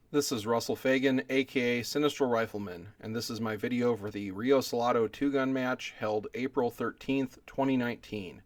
This is Russell Fagan, aka Sinistral Rifleman, and this is my video for the Rio Salado 2-gun match held April 13th, 2019.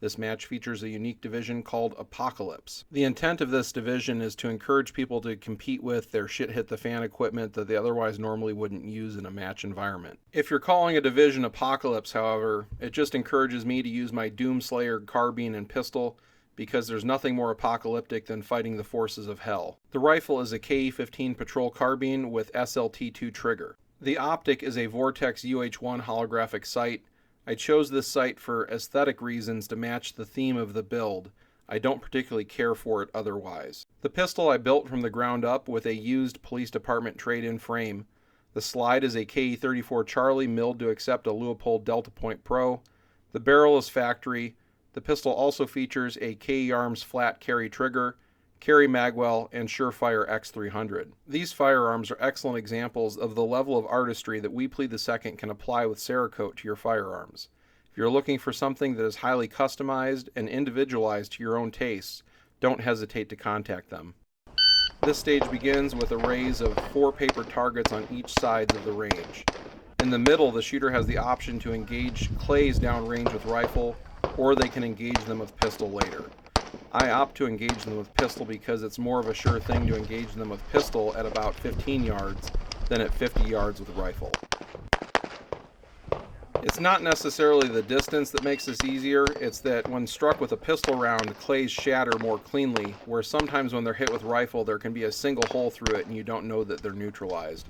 This match features a unique division called Apocalypse. The intent of this division is to encourage people to compete with their shit-hit-the-fan equipment that they otherwise normally wouldn't use in a match environment. If you're calling a division Apocalypse, however, it just encourages me to use my Doomslayer carbine and pistol, because there's nothing more apocalyptic than fighting the forces of hell. The rifle is a KE-15 patrol carbine with SLT-2 trigger. The optic is a Vortex UH-1 holographic sight. I chose this sight for aesthetic reasons to match the theme of the build. I don't particularly care for it otherwise. The pistol I built from the ground up with a used police department trade-in frame. The slide is a KE-34 Charlie milled to accept a Leupold Delta Point Pro. The barrel is factory. The pistol also features a KE Arms flat carry trigger, carry magwell, and Surefire X300. These firearms are excellent examples of the level of artistry that We Plead the Second can apply with Cerakote to your firearms. If you're looking for something that is highly customized and individualized to your own tastes, don't hesitate to contact them. This stage begins with arrays of 4 paper targets on each side of the range. In the middle, the shooter has the option to engage clays downrange with rifle, or they can engage them with pistol later. I opt to engage them with pistol because it's more of a sure thing to engage them with pistol at about 15 yards than at 50 yards with rifle. It's not necessarily the distance that makes this easier, it's that when struck with a pistol round, clays shatter more cleanly, where sometimes when they're hit with rifle there can be a single hole through it and you don't know that they're neutralized.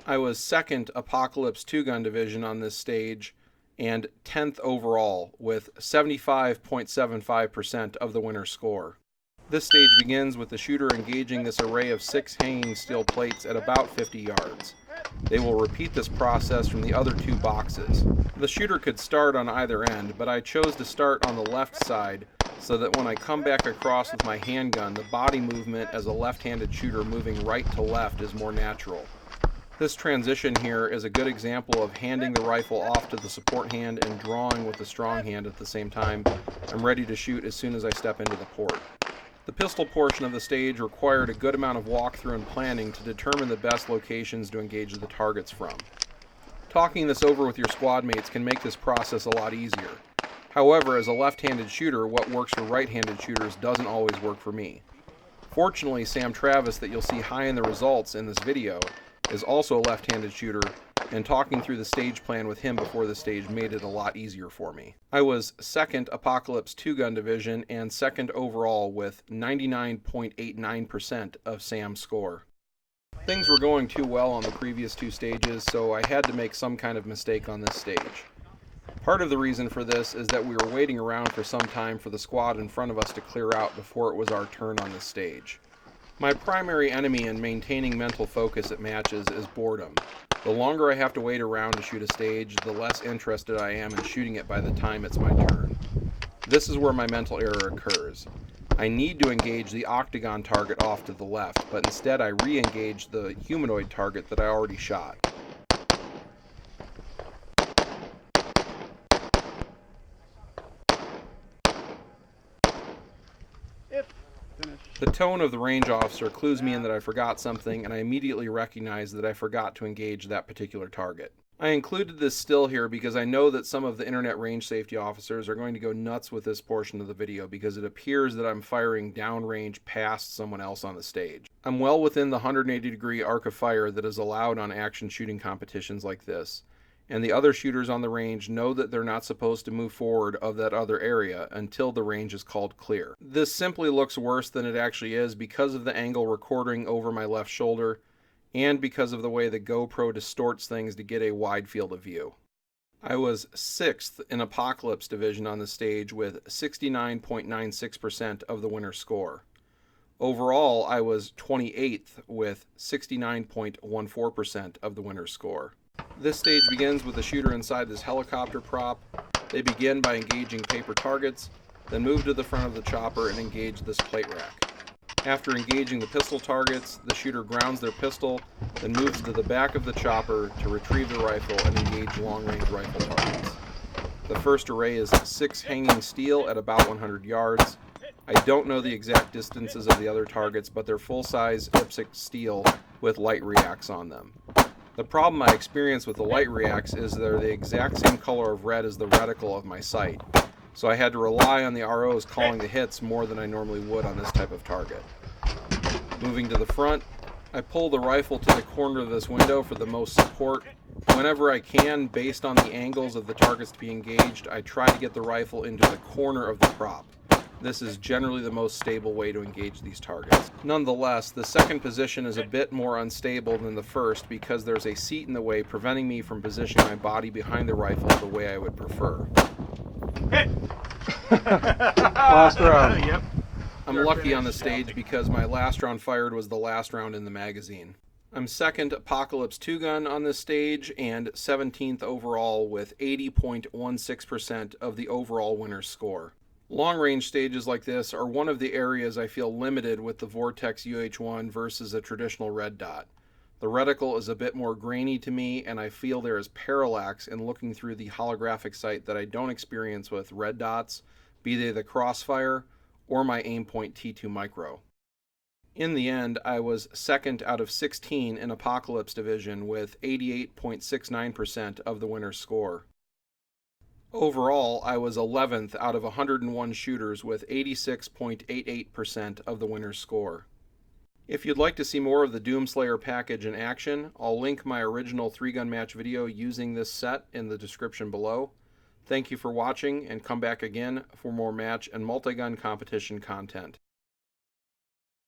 I was 2nd Apocalypse 2-gun division on this stage and 10th overall with 75.75% of the winner's score. This stage begins with the shooter engaging this array of 6 hanging steel plates at about 50 yards. They will repeat this process from the other 2 boxes. The shooter could start on either end, but I chose to start on the left side so that when I come back across with my handgun, the body movement as a left-handed shooter moving right to left is more natural. This transition here is a good example of handing the rifle off to the support hand and drawing with the strong hand at the same time. I'm ready to shoot as soon as I step into the port. The pistol portion of the stage required a good amount of walkthrough and planning to determine the best locations to engage the targets from. Talking this over with your squad mates can make this process a lot easier. However, as a left-handed shooter, what works for right-handed shooters doesn't always work for me. Fortunately, Sam Travis, that you'll see high in the results in this video, is also a left-handed shooter, and talking through the stage plan with him before the stage made it a lot easier for me. I was 2nd Apocalypse 2-gun division and 2nd overall with 99.89% of Sam's score. Things were going too well on the previous 2 stages, so I had to make some kind of mistake on this stage. Part of the reason for this is that we were waiting around for some time for the squad in front of us to clear out before it was our turn on this stage. My primary enemy in maintaining mental focus at matches is boredom. The longer I have to wait around to shoot a stage, the less interested I am in shooting it by the time it's my turn. This is where my mental error occurs. I need to engage the octagon target off to the left, but instead I re-engage the humanoid target that I already shot. The tone of the range officer clues me in that I forgot something, and I immediately recognize that I forgot to engage that particular target. I included this still here because I know that some of the internet range safety officers are going to go nuts with this portion of the video because it appears that I'm firing downrange past someone else on the stage. I'm well within the 180-degree arc of fire that is allowed on action shooting competitions like this, and the other shooters on the range know that they're not supposed to move forward of that other area until the range is called clear. This simply looks worse than it actually is because of the angle recording over my left shoulder and because of the way the GoPro distorts things to get a wide field of view. I was 6th in Apocalypse division on the stage with 69.96% of the winner's score. Overall, I was 28th with 69.14% of the winner's score. This stage begins with the shooter inside this helicopter prop. They begin by engaging paper targets, then move to the front of the chopper and engage this plate rack. After engaging the pistol targets, the shooter grounds their pistol, then moves to the back of the chopper to retrieve the rifle and engage long-range rifle targets. The first array is 6 hanging steel at about 100 yards. I don't know the exact distances of the other targets, but they're full-size IPSC steel with light reacts on them. The problem I experience with the light reacts is they're the exact same color of red as the reticle of my sight, so I had to rely on the ROs calling the hits more than I normally would on this type of target. Moving to the front, I pull the rifle to the corner of this window for the most support. Whenever I can, based on the angles of the targets to be engaged, I try to get the rifle into the corner of the prop. This is generally the most stable way to engage these targets. Nonetheless, the second position is a bit more unstable than the first because there's a seat in the way preventing me from positioning my body behind the rifle the way I would prefer. Last round. Yep. I'm lucky on the stage because my last round fired was the last round in the magazine. I'm second Apocalypse 2-gun on this stage and 17th overall with 80.16% of the overall winner's score. Long-range stages like this are one of the areas I feel limited with the Vortex UH-1 versus a traditional red dot. The reticle is a bit more grainy to me, and I feel there is parallax in looking through the holographic sight that I don't experience with red dots, be they the Crossfire or my Aimpoint T2 Micro. In the end, I was second out of 16 in Apocalypse Division with 88.69% of the winner's score. Overall, I was 11th out of 101 shooters with 86.88% of the winner's score. If you'd like to see more of the Doomslayer package in action, I'll link my original 3-gun match video using this set in the description below. Thank you for watching, and come back again for more match and multi-gun competition content.